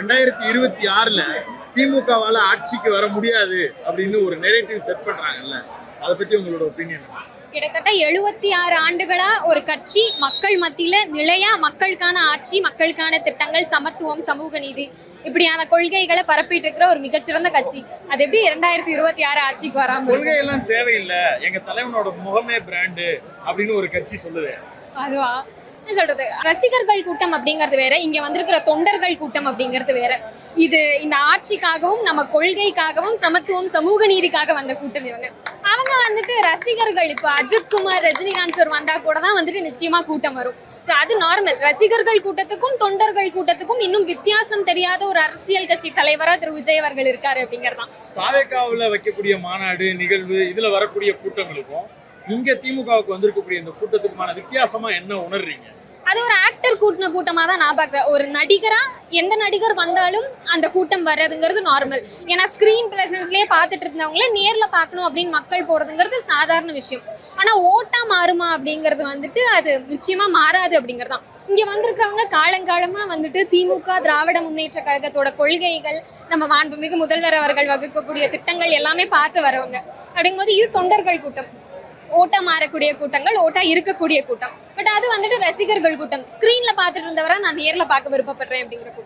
2026ல திமுகவால ஆட்சிக்கு வர முடியாது அப்படின்னு ஒரு நெரேட்டிவ் செட் பண்றாங்கல்ல, அதை பத்தி உங்களோட ஒப்பீனியன்? கிட்டத்தட்ட 76 ஆண்டுகளா ஒரு கட்சி மக்கள் மத்தியில நிலையா மக்களுக்கான ஆட்சி, மக்களுக்கான திட்டங்கள், சமத்துவம், சமூக நீதி இப்படியான கொள்கைகளை பரப்பிட்டு இருக்கிற ஒரு மிகச்சிறந்த கட்சி. அது எப்படி 2026 ஆட்சிக்கு வராம? கொள்கை எல்லாம் தேவையில்லை, எங்க தலைவனோட முகமே பிராண்டு அப்படின்னு ஒரு கட்சி சொல்லுது. அதுவா என்ன சொல்றது, ரசிகர்கள் கூட்டம் அப்படிங்கிறது வேற, இங்க வந்திருக்கிற தொண்டர்கள் கூட்டம் அப்படிங்கிறது வேற. இது இந்த ஆட்சிக்காகவும் நம்ம கொள்கைக்காகவும் சமத்துவம் சமூக நீதிக்காக வந்த கூட்டம் இவங்க. அவங்க வந்துட்டு ரசிகர்கள், இப்போ அஜித்குமார், ரஜினிகாந்த் சார் வந்தா கூட தான் வந்துட்டு நிச்சயமா கூட்டம் வரும். ஸோ அது நார்மல். ரசிகர்கள் கூட்டத்துக்கும் தொண்டர்கள் கூட்டத்துக்கும் இன்னும் வித்தியாசம் தெரியாத ஒரு அரசியல் கட்சி தலைவரா திரு விஜய் அவர்கள் இருக்காரு அப்படிங்கறதான். தாவேக்காவுல வைக்கக்கூடிய மாநாடு நிகழ்வு இதுல வரக்கூடிய கூட்டங்களுக்கும் இங்க திமுகவுக்கு வந்திருக்கக்கூடிய இந்த கூட்டத்துக்குமான வித்தியாசமா என்ன உணர்றீங்க? அது ஒரு ஆக்டர் கூட்டின கூட்டமா தான் நான் பாக்குறேன். ஒரு நடிகரா எந்த நடிகர் வந்தாலும் அந்த கூட்டம் வர்றதுங்கிறது நார்மல். ஏன்னா ஸ்கிரீன் பிரசன்ஸ்லயே பார்த்துட்டு இருந்தவங்களே நேர்ல பார்க்கணும் அப்படின்னு மக்கள் போறதுங்கிறது சாதாரண விஷயம். ஆனா ஓட்டா மாறுமா அப்படிங்கிறது வந்துட்டு அது நிச்சயமா மாறாது அப்படிங்கறதுதான். இங்க வந்திருக்கிறவங்க காலங்காலமா வந்துட்டு திமுக திராவிட முன்னேற்ற கழகத்தோட கொள்கைகள், நம்ம மாண்புமிகு முதல்வர் அவர்கள் வகுக்கக்கூடிய திட்டங்கள் எல்லாமே பார்த்து வரவங்க. அப்படிங்கும்போது இது தொண்டர்கள் கூட்டம், ஓட்டா மாறக்கூடிய கூட்டங்கள், ஓட்டா இருக்கக்கூடிய கூட்டம். பட் அது வந்துட்டு ரசிகர்கள் கூட்டம், ஸ்கிரீன்ல பார்த்துட்டு இருந்தவரை நான் நேர்ல பார்க்க விருப்பப்படுறேன் அப்படிங்கிற கூட்டம்.